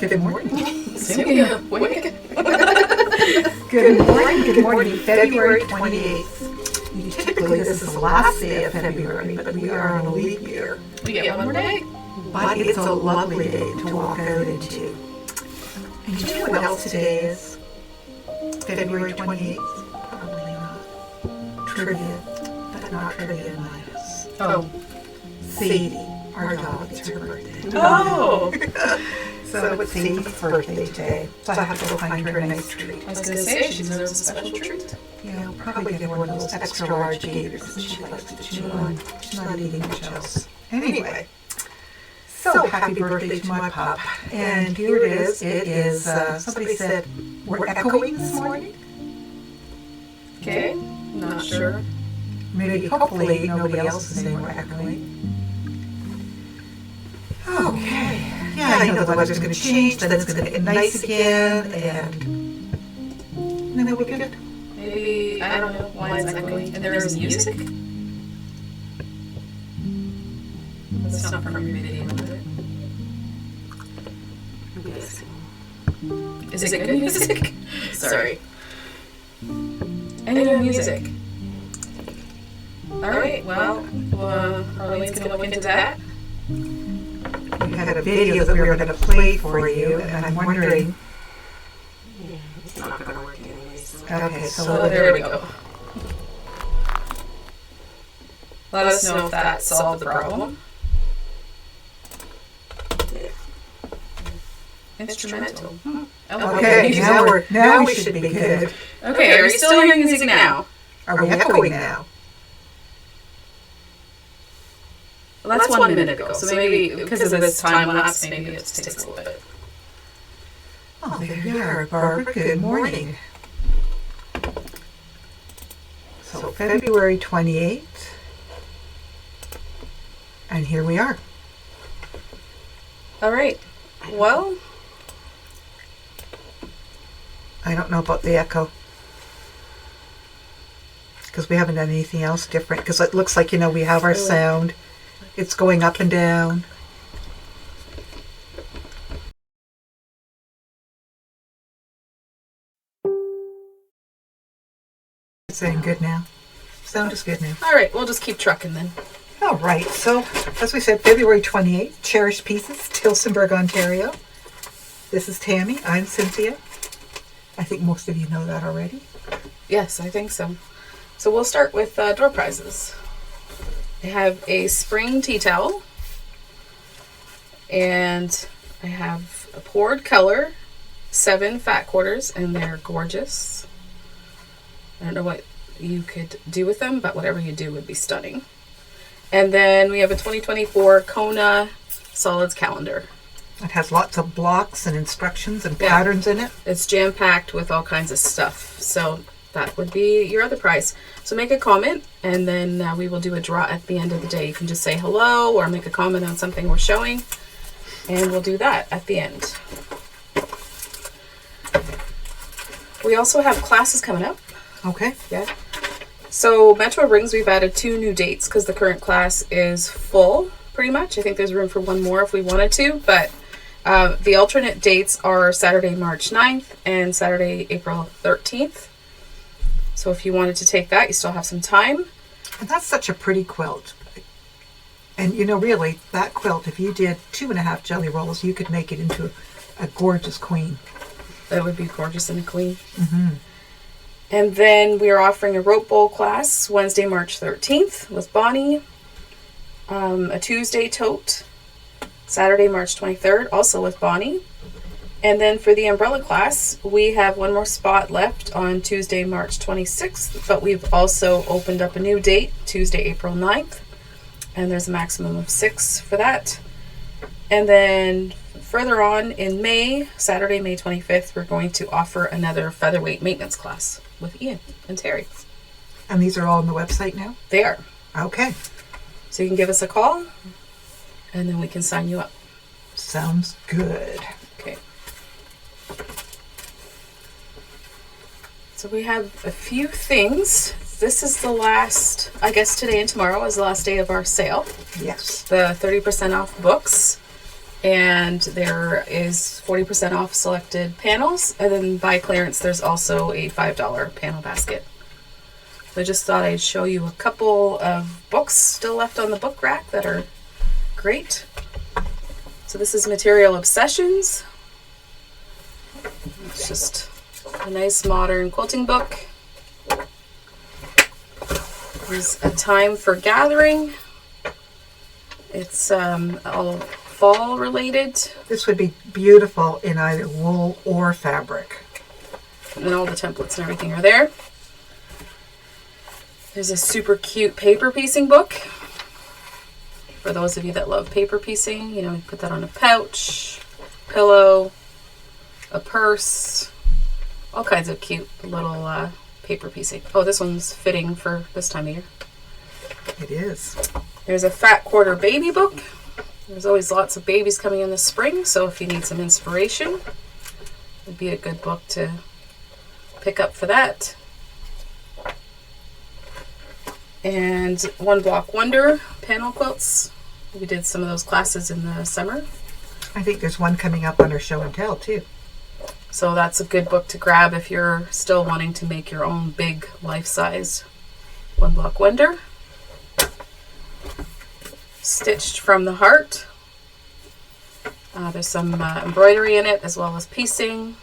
Good morning. Cynthia, wake. Good morning. February 28th. Typically, this is the last day of February, but we are on a leap year. We get one more day. But it's a lovely day to walk out into. And do you know what else today is? February 28th? Probably not. Trivia, but not trivia in my house. Oh. Sadie, our dog, it's her birthday. Oh. So it's Sadie's birthday today. So I have to go find her a nice treat. I was going to say, she deserves a special treat. Yeah, I'll probably get one of those extra large gators that she likes to chew on. She's not eating much else. Anyway, so happy birthday to my pup. And here it is. It is, somebody said, we're echoing this morning? Okay, not sure. Maybe, hopefully, nobody else is saying we're echoing. Okay. Yeah, I know the weather's going to change, then it's going to get nice again, and then we'll get it. Maybe, I don't know why it's echoing. And there is music? That's not from your video, is it? I'm guessing. Is it good music? Sorry. Any new music? Alright, well, Arlene's going to look into that. We had a video that we were going to play for you, and I'm wondering... Yeah, it's not going to work anyways. Okay, So there we go. Let us know if that solved the problem. Yeah. Instrumental. Okay, now we should be good. Okay, are we still hearing music now? Are we echoing now? Well, that's 1 minute ago, so maybe because of this time lapse, maybe it takes a little bit. Oh, there you are, Barbara. Good morning. So, February 28th. And here we are. All right. Well, I don't know about the echo. Because we haven't done anything else different. Because it looks like, we have our sound. It's going up and down. It's saying good now. Sound is good now. all right, we'll just keep trucking then. All right, so as we said, February 28th, Cherished Pieces, Tillsonburg, Ontario. This is Tammy. I'm Cynthia. I think most of you know that already. Yes, I think so. So we'll start with door prizes. I have a spring tea towel, and I have a poured color, 7 fat quarters, and they're gorgeous. I don't know what you could do with them, but whatever you do would be stunning. And then we have a 2024 Kona Solids calendar. It has lots of blocks and instructions and patterns in it. It's jam-packed with all kinds of stuff. So that would be your other prize. So make a comment, and then we will do a draw at the end of the day. You can just say hello or make a comment on something we're showing, and we'll do that at the end. We also have classes coming up. Okay. Yeah. So Metro Rings, we've added 2 new dates because the current class is full, pretty much. I think there's room for 1 more if we wanted to, but the alternate dates are Saturday, March 9th and Saturday, April 13th. So if you wanted to take that, you still have some time. And that's such a pretty quilt. And really, that quilt, if you did 2.5 jelly rolls, you could make it into a gorgeous queen. That would be gorgeous in a queen. Mm-hmm. And then we are offering a rope bowl class Wednesday, March 13th with Bonnie. A Tuesday tote Saturday, March 23rd, also with Bonnie. And then for the umbrella class, we have 1 more spot left on Tuesday, March 26th, but we've also opened up a new date, Tuesday, April 9th, and there's a maximum of 6 for that. And then further on in May, Saturday, May 25th, we're going to offer another featherweight maintenance class with Ian and Terry. And these are all on the website now? They are. Okay. So you can give us a call, and then we can sign you up. Sounds good. Okay. So we have a few things. This is the last, I guess today and tomorrow is the last day of our sale. Yes. The 30% off books. And there is 40% off selected panels. And then by clearance, there's also a $5 panel basket. So I just thought I'd show you a couple of books still left on the book rack that are great. So this is Material Obsessions. It's just a nice modern quilting book. There's A Time for Gathering. It's all fall related. This would be beautiful in either wool or fabric. And all the templates and everything are there. There's a super cute paper piecing book. For those of you that love paper piecing, you know, put that on a pouch, pillow, a purse, all kinds of cute little paper piecing. Oh, this one's fitting for this time of year. It is. There's a Fat Quarter Baby book. There's always lots of babies coming in the spring, so if you need some inspiration, it'd be a good book to pick up for that. And One Block Wonder panel quilts. We did some of those classes in the summer. I think there's one coming up on our show and tell too. So that's a good book to grab if you're still wanting to make your own big life-size One Block Wonder. Stitched from the Heart. There's some embroidery in it as well as piecing.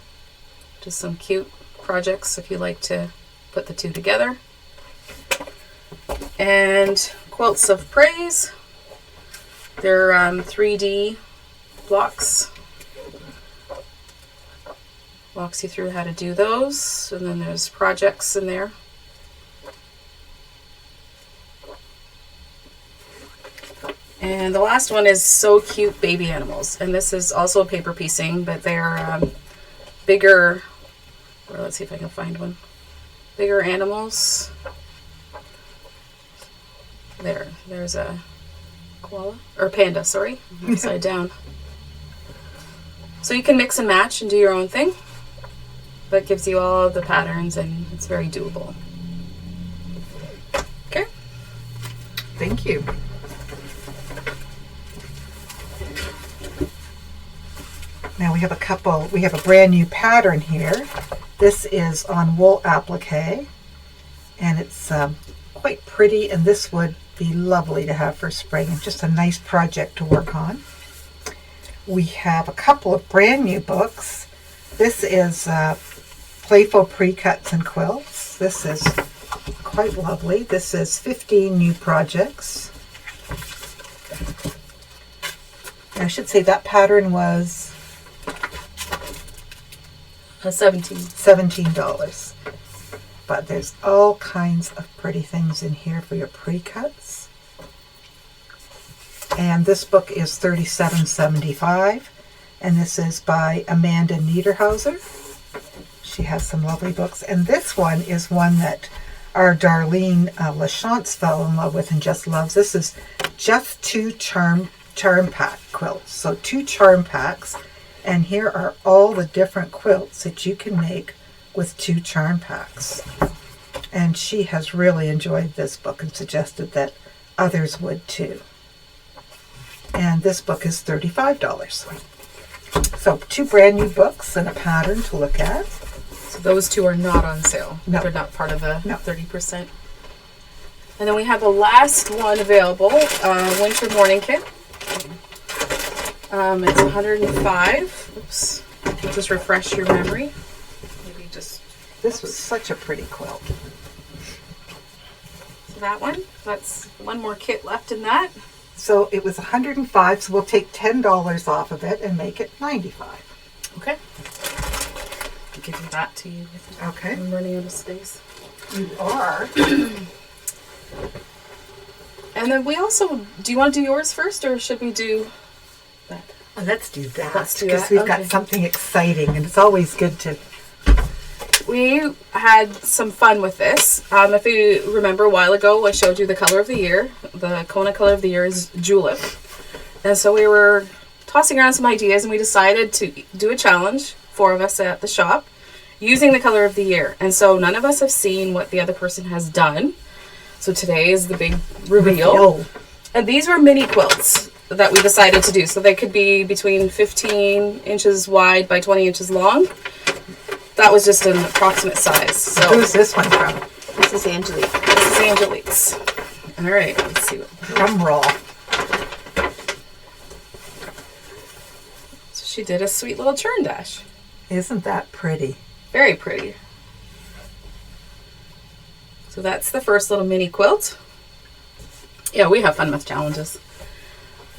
Just some cute projects if you like to put the two together. And Quilts of Praise. They're 3D blocks. Walks you through how to do those. And then there's projects in there. And the last one is So Cute Baby Animals. And this is also paper piecing, but they're bigger. Or let's see if I can find one. Bigger animals. There's a koala or panda, sorry, upside down. So you can mix and match and do your own thing. That gives you all the patterns and it's very doable. Okay. Thank you. Now we have a brand new pattern here. This is on wool applique and it's quite pretty, and this would be lovely to have for spring and just a nice project to work on. We have a couple of brand new books. This is Playful Pre-Cuts and Quilts. This is quite lovely. This is 15 new projects. And I should say that pattern was $17. But there's all kinds of pretty things in here for your pre-cuts. And this book is $37.75. And this is by Amanda Niederhauser. She has some lovely books. And this one is one that our Darlene Lachance fell in love with and just loves. This is just 2 charm pack quilts. So 2 charm packs. And here are all the different quilts that you can make with 2 charm packs. And she has really enjoyed this book and suggested that others would too. And this book is $35. So 2 brand new books and a pattern to look at. So those 2 are not on sale. No. They're not part of the No. 30%. And then we have the last one available, Winter Morning Kit. It's $105. Oops. Just refresh your memory. Maybe just... This was such a pretty quilt. So that one. That's one more kit left in that. So it was $105, so we'll take $10 off of it and make it $95. Okay. I'll give you that to you. Okay. I'm running out of space. You are. And then we also... Do you want to do yours first, or should we do that? Oh, let's do that. Let's do because that. we've Okay. got something exciting, and it's always good to... We had some fun with this. If you remember a while ago, I showed you the color of the year. The Kona color of the year is julep. And so we were tossing around some ideas, and we decided to do a challenge, 4 of us at the shop, using the color of the year. And so none of us have seen what the other person has done. So today is the big reveal. And these were mini quilts. that we decided to do. So they could be between 15 inches wide by 20 inches long. That was just an approximate size. So who's this one from? This is Angelique. this is Angelique's. All right, let's see. Drum roll. So she did a sweet little churn dash. Isn't that pretty? Very pretty. So that's the first little mini quilt. Yeah, we have fun with challenges.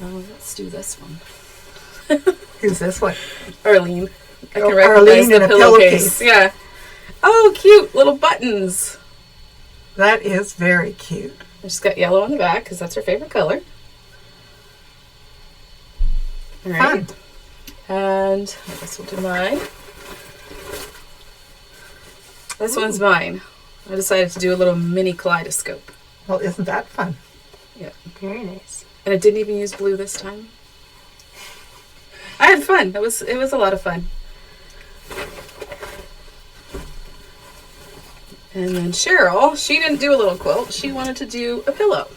Let's do this one. Who's this one? Arlene. I can Oh, recognize Arlene the in a pillowcase. pillowcase. Yeah. Oh, cute little buttons. That is very cute. She's got yellow on the back because that's her favorite color. All right. Fun. And I guess we'll do mine. This one's mine. I decided to do a little mini kaleidoscope. Well, isn't that fun? Yeah. Very nice. And I didn't even use blue this time. I had fun. It was a lot of fun. And then Cheryl, she didn't do a little quilt. She wanted to do a pillow.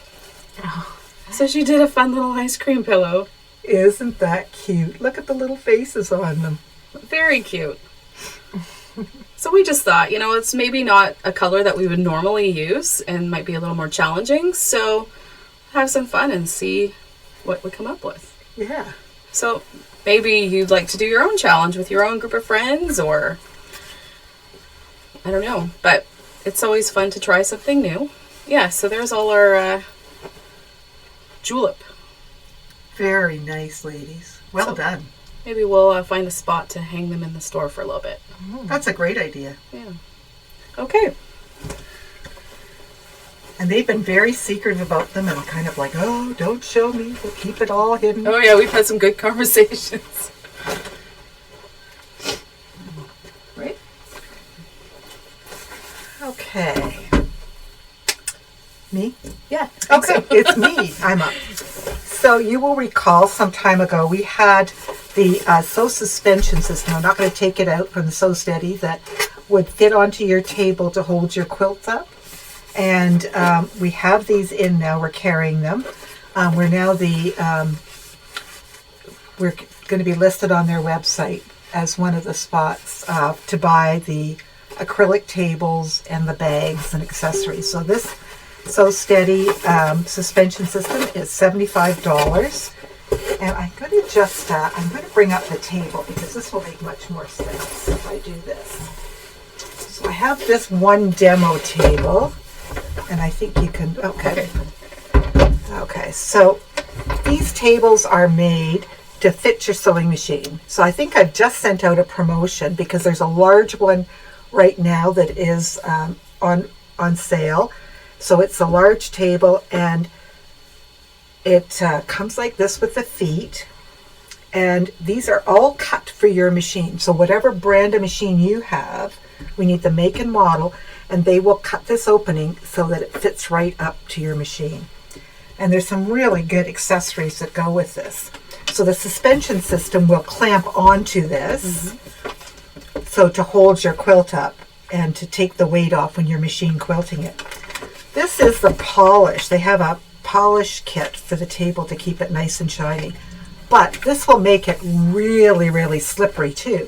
Oh. So she did a fun little ice cream pillow. Isn't that cute? Look at the little faces on them. Very cute. So we just thought, it's maybe not a color that we would normally use and might be a little more challenging. So have some fun and see what we come up with. Yeah. So maybe you'd like to do your own challenge with your own group of friends, or I don't know, but it's always fun to try something new. Yeah, so there's all our julep. Very nice, ladies. Well So- done. Maybe we'll find a spot to hang them in the store for a little bit. That's a great idea. Yeah. Okay. And they've been very secretive about them and kind of like, oh, don't show me. We'll keep it all hidden. Oh yeah, we've had some good conversations. Right? Okay. Me? Yeah. Okay, it's me. I'm up. So you will recall some time ago we had the sew suspension system. I'm not going to take it out from the Sew Steady that would fit onto your table to hold your quilts up. And we have these in now. We're carrying them. We're going to be listed on their website as one of the spots to buy the acrylic tables and the bags and accessories. So this Sew Steady suspension system is $75. And I'm going to just, I'm going to bring up the table because this will make much more sense if I do this. So I have this one demo table, and I think you can, okay. Okay, so these tables are made to fit your sewing machine. So I think I've just sent out a promotion because there's a large one right now that is on sale. So it's a large table, and it comes like this with the feet, and these are all cut for your machine. So whatever brand of machine you have, we need the make and model, and they will cut this opening so that it fits right up to your machine. And there's some really good accessories that go with this. So the suspension system will clamp onto this, so to hold your quilt up and to take the weight off when you're machine quilting it. This is the polish. They have a polish kit for the table to keep it nice and shiny. But this will make it really, really slippery too.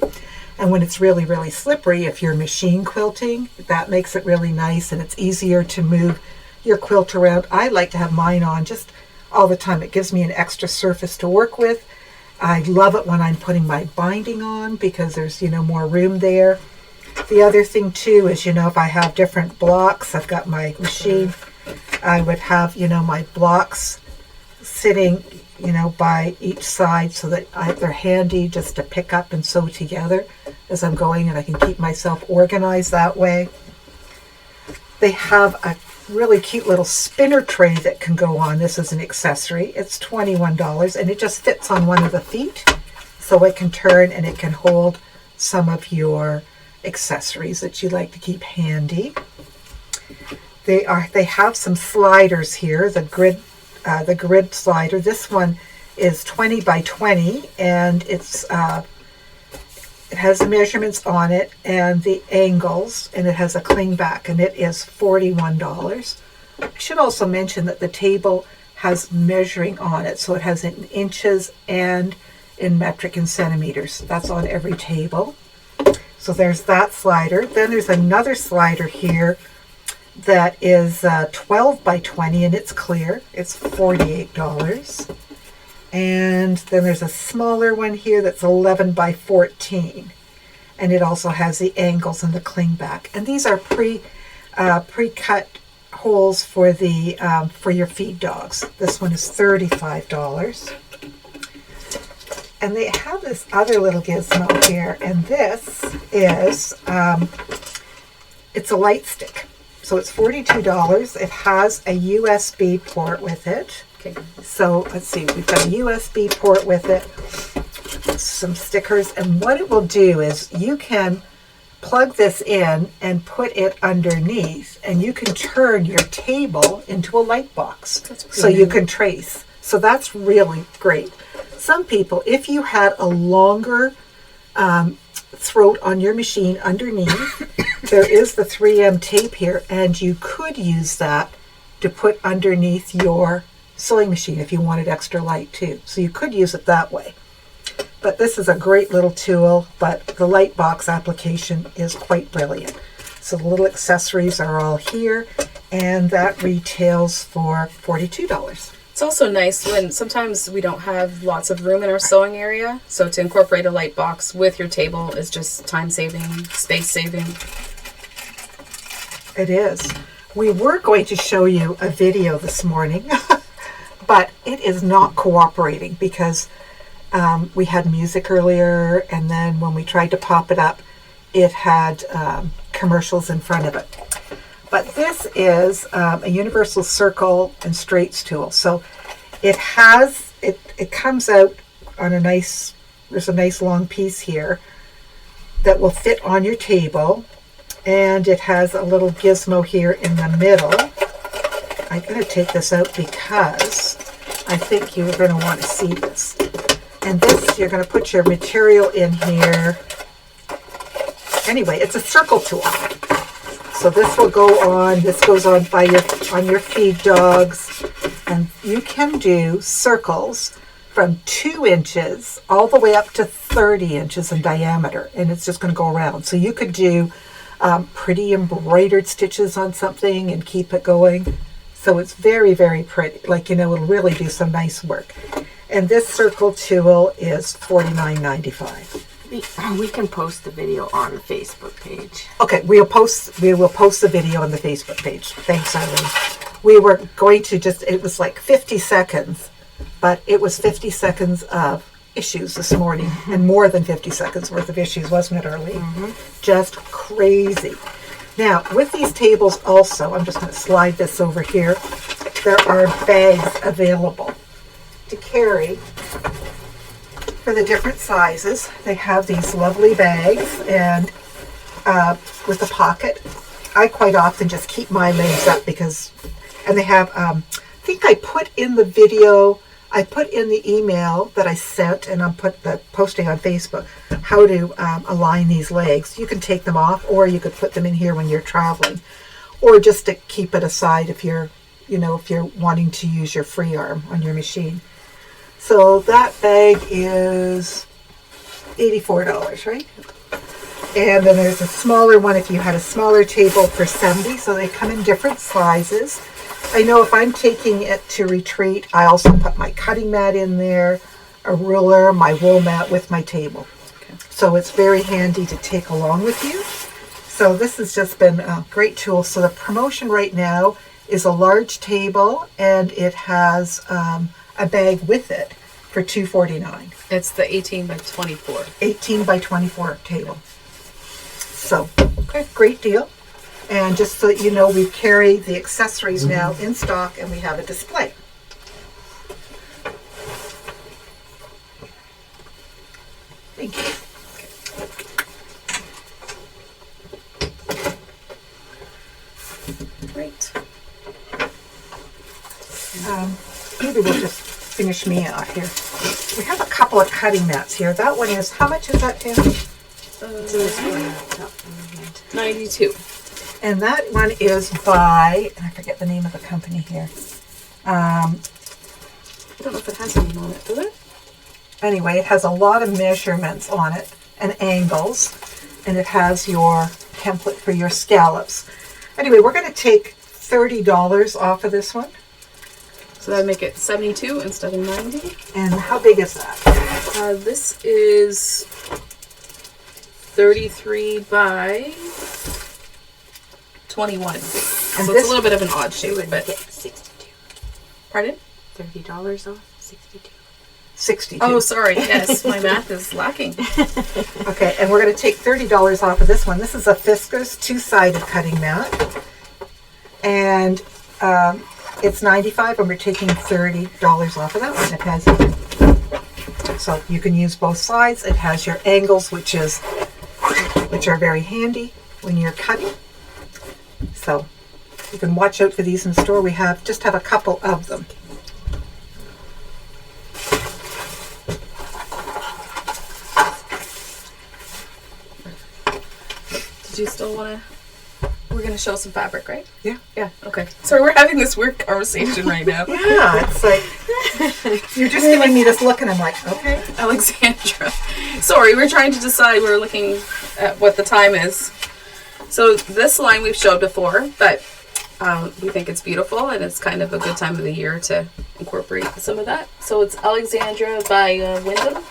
And when it's really, really slippery, if you're machine quilting, that makes it really nice, and it's easier to move your quilt around. I like to have mine on just all the time. It gives me an extra surface to work with. I love it when I'm putting my binding on because there's, more room there. The other thing too is, if I have different blocks, I've got my machine, I would have, my blocks sitting, by each side so that they're handy just to pick up and sew together as I'm going, and I can keep myself organized that way. They have a really cute little spinner tray that can go on. This is an accessory. It's $21, and it just fits on one of the feet, so it can turn and it can hold some of your accessories that you like to keep handy. They have some sliders here, the grid slider. This one is 20 by 20, and it has the measurements on it and the angles, and it has a cling back, and it is $41. I should also mention that the table has measuring on it. So it has in inches and in metric and centimeters. That's on every table. So there's that slider. Then there's another slider here that is 12 by 20 and it's clear. It's $48. And then there's a smaller one here that's 11 by 14. And it also has the angles and the cling back. And these are pre-cut holes for the for your feed dogs. This one is $35. And they have this other little gizmo here, and this is it's a light stick. So it's $42. It has a USB port with it. Okay. So let's see, we've got a USB port with it, some stickers, and what it will do is you can plug this in and put it underneath, and you can turn your table into a light box. So you can trace. So that's really great. Some people, if you had a longer throat on your machine underneath, there is the 3M tape here, and you could use that to put underneath your sewing machine if you wanted extra light too. So you could use it that way. But this is a great little tool, but the light box application is quite brilliant. So the little accessories are all here, and that retails for $42. It's also nice when sometimes we don't have lots of room in our sewing area, so to incorporate a light box with your table is just time saving, space saving. It is. We were going to show you a video this morning, but it is not cooperating because we had music earlier, and then when we tried to pop it up, it had commercials in front of it. But this is a universal circle and straights tool. So it has, it comes out on a nice, there's a nice long piece here that will fit on your table. And it has a little gizmo here in the middle. I'm going to take this out because I think you're going to want to see this. And this, you're going to put your material in here. Anyway, it's a circle tool. So this will go on, this goes on by your feed dogs, and you can do circles from 2 inches all the way up to 30 inches in diameter, and it's just going to go around. So you could do pretty embroidered stitches on something and keep it going. So it's very, very pretty. Like, you know, it'll really do some nice work. And this circle tool is $49.95. We can post the video on the Facebook page. Okay, we will post the video on the Facebook page. Thanks, Eileen. We were going to just, it was like 50 seconds, but it was 50 seconds of issues this morning, and more than 50 seconds worth of issues, wasn't it, Arlene? Just crazy. Now, with these tables also, I'm just going to slide this over here, there are bags available to carry for the different sizes. They have these lovely bags, and with a pocket. I quite often just keep my legs up because, and they have, I think I put in the video, I put in the email that I sent, and I'm posting on Facebook how to align these legs. You can take them off, or you could put them in here when you're traveling, or just to keep it aside if you're, you know, if you're wanting to use your free arm on your machine. So that bag is $84, right? And then there's a smaller one if you had a smaller table for $70. So they come in different sizes. I know if I'm taking it to retreat, I also put my cutting mat in there, a ruler, my wool mat with my table. Okay. So it's very handy to take along with you. So this has just been a great tool. So the promotion right now is a large table, and it has a bag with it for $249. It's the 18 by 24. 18 by 24 table. So, okay, great deal. And just so that you know, we carry the accessories now in stock, and we have a display. Thank you. Great. Maybe we'll just finish me out here. We have a couple of cutting mats here. That one is, how much is that, Tim? 92. And that one is by, and I forget the name of the company here. has a name on it, does it? Anyway, it has a lot of measurements on it and angles, and it has your template for your scallops. Anyway, we're going to take $30 off of this one. So that would make it 72 instead of 90. And how big is that? This is 33 by 21. So it's a little bit of an odd shape, but Get 62. pardon? $30 off 62. 62. Oh, sorry. Yes, my math is lacking. Okay, and we're going to take $30 off of this one. This is a Fiskars two-sided cutting mat. And it's $95, and we're taking $30 off of that one. It has, so you can use both sides. It has your angles, which are very handy when you're cutting. So you can watch out for these in the store. We just have a couple of them. Did you still want to? We're going to show some fabric, right? Yeah. Yeah, okay. Sorry, we're having this weird conversation right now. Yeah, it's like, you're just giving me this look, and I'm like, okay. Alexandra. Sorry, we're trying to decide. We're looking at what the time is. So this line we've showed before, but we think it's beautiful, and it's kind of a good time of the year to incorporate some of that. So it's Alexandra by Wyndham.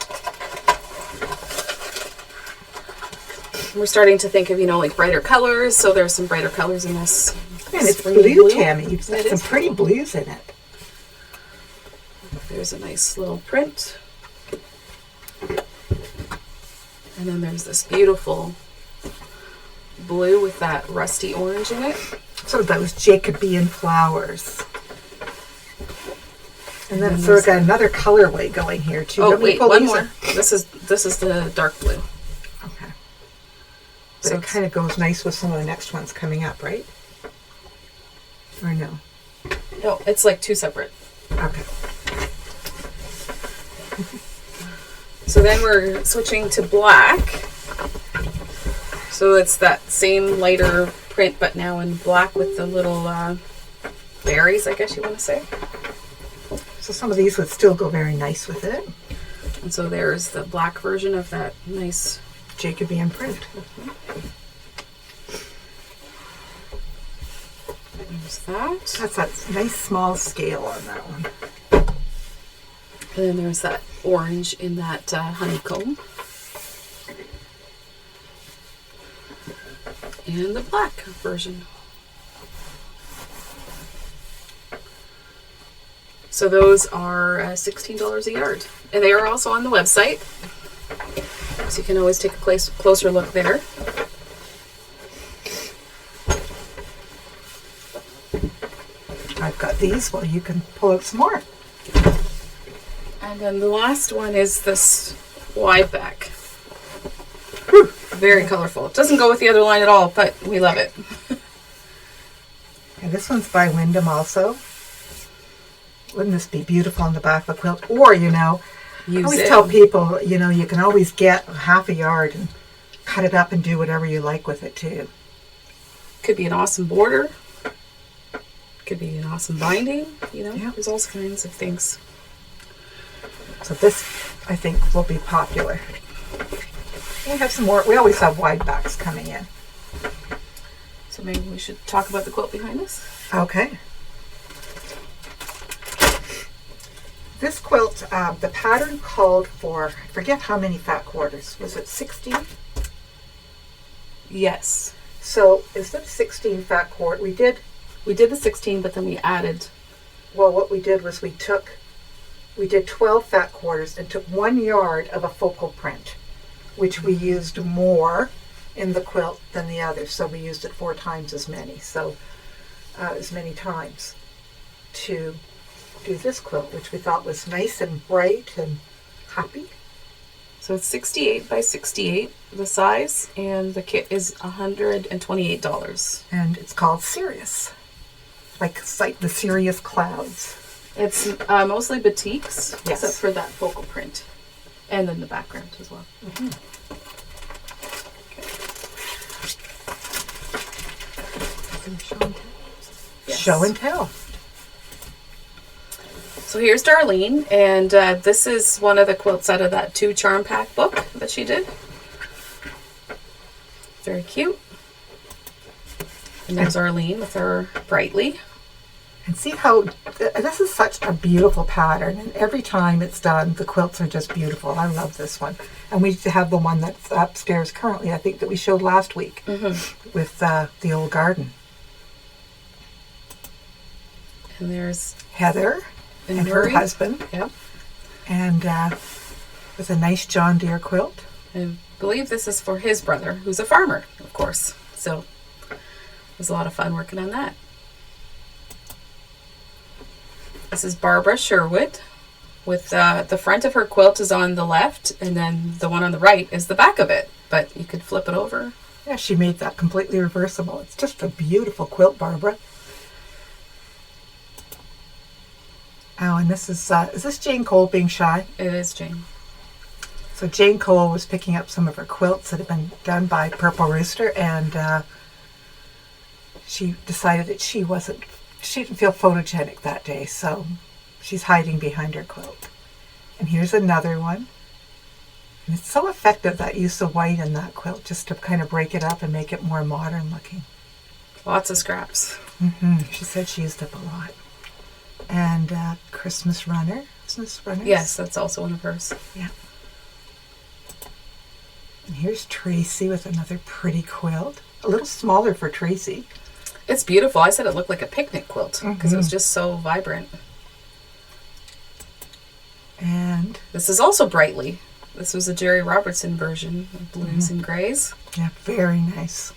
We're starting to think of, like brighter colors. So there's some brighter colors in this. And it's springy blue, Tammy. You've got It some is pretty blues in it. There's a nice little print. And then there's this beautiful blue with that rusty orange in it. So those Jacobean flowers. And then so we've got another colorway going here too. Oh Let me wait, pull one these more. up. This is the dark blue. Okay. But So it kind of goes nice with some of the next ones coming up, right? Or no? No, it's like two separate. Okay. So then we're switching to black. So it's that same lighter print, but now in black with the little berries, I guess you want to say. So some of these would still go very nice with it. And so there's the black version of that nice Jacobean print. There's that. That's that nice small scale on that one. And then there's that orange in that honeycomb. And the black version. So those are $16 a yard. And they are also on the website. So you can always take a closer look there. I've got these. Well, you can pull out some more. And then the last one is this wide back. Very colorful. It doesn't go with the other line at all, but we love it. And this one's by Wyndham also. Wouldn't this be beautiful on the back of a quilt? Or, I always tell people, you can always get half a yard and cut it up and do whatever you like with it too. Could be an awesome border. Could be an awesome binding. Yeah. There's all kinds of things. So this, I think, will be popular. We have some more. We always have wide backs coming in. So maybe we should talk about the quilt behind us. Okay. This quilt, the pattern called for, I forget how many fat quarters. Was it 16? Yes. So instead of 16 fat quarters, we did the 16, but then we added. Well, what we did was we did 12 fat quarters and took 1 yard of a focal print, which we used more in the quilt than the others. So we used it 4 times as many. So as many times to do this quilt, which we thought was nice and bright and happy. So it's 68 by 68, the size, and the kit is $128. And it's called Sirius, like the Sirius clouds. It's mostly batiks, Yes. except for that focal print, and then the background as well. Mm-hmm. Yes. Show and tell. So here's Darlene, and this is one of the quilts out of that 2 charm pack book that she did. Very cute. And there's Arlene with her Brightly. And see how this is such a beautiful pattern, and every time it's done, the quilts are just beautiful. I love this one. And we have the one that's upstairs currently, I think, that we showed last week with the old garden. And there's Heather and her Murray. husband. Yep. And with a nice John Deere quilt. I believe this is for his brother, who's a farmer, of course. So it was a lot of fun working on that. This is Barbara Sherwood. With the front of her quilt is on the left, and then the one on the right is the back of it. But you could flip it over. Yeah, she made that completely reversible. It's just a beautiful quilt, Barbara. Oh, and this is this Jane Cole being shy? It is Jane. So Jane Cole was picking up some of her quilts that had been done by Purple Rooster, and she decided that she didn't feel photogenic that day, so she's hiding behind her quilt. And here's another one. And it's so effective, that use of white in that quilt, just to kind of break it up and make it more modern looking. Lots of scraps. She said she used up a lot. And Christmas Runner. Christmas Runners? Yes, that's also one of hers. Yeah. And here's Tracy with another pretty quilt. A little smaller for Tracy. It's beautiful. I said it looked like a picnic quilt because it was just so vibrant. And this is also Brightly. This was a Jerry Robertson version of blues and grays. yeah, very nice.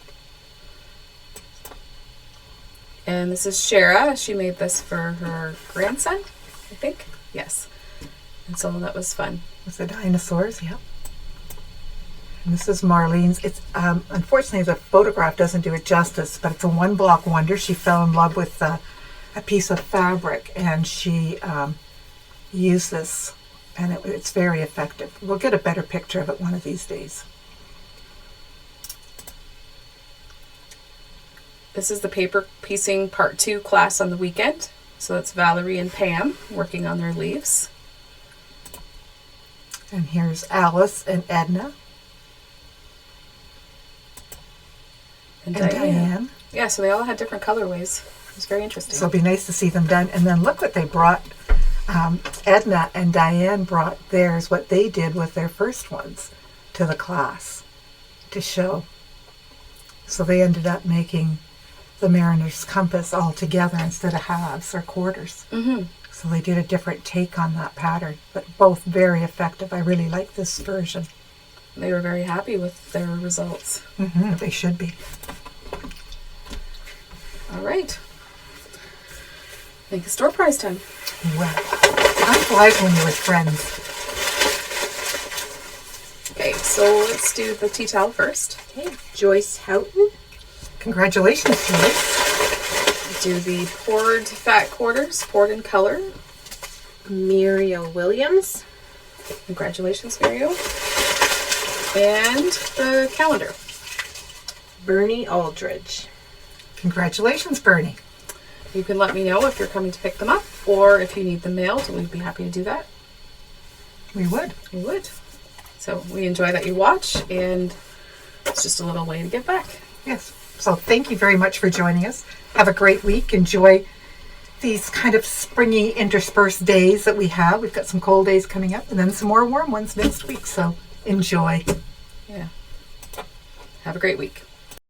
And this is Shara. She made this for her grandson, I think. Yes. And so that was fun. With the dinosaurs, yeah. And this is Marlene's. It's unfortunately the photograph doesn't do it justice, but it's a one block wonder. She fell in love with a piece of fabric, and she used this, and it's very effective. We'll get a better picture of it one of these days. This is the paper piecing part 2 class on the weekend. So that's Valerie and Pam working on their leaves. And here's Alice and Edna. And And Diane. Diane. Yeah, so they all had different colorways. It was very interesting. So it'll be nice to see them done. And then look what they brought. Edna and Diane brought theirs, what they did with their first ones, to the class to show. So they ended up making the Mariner's Compass all together instead of halves or quarters. So they did a different take on that pattern, but both very effective. I really like this version. They were very happy with their results. They should be. All right. Make it store prize time. Well, time flies when you're with friends. Okay, so let's do the tea towel first. Okay, Joyce Houghton. Congratulations, Joyce. Do the poured fat quarters, poured in color. Muriel Williams. Congratulations, Mario. And the calendar. Bernie Aldridge. Congratulations, Bernie. You can let me know if you're coming to pick them up or if you need them mailed. We'd be happy to do that. We would. We would. So we enjoy that you watch, and it's just a little way to give back. Yes. So thank you very much for joining us. Have a great week. Enjoy these kind of springy interspersed days that we have. We've got some cold days coming up and then some more warm ones next week. So enjoy. Yeah. Have a great week.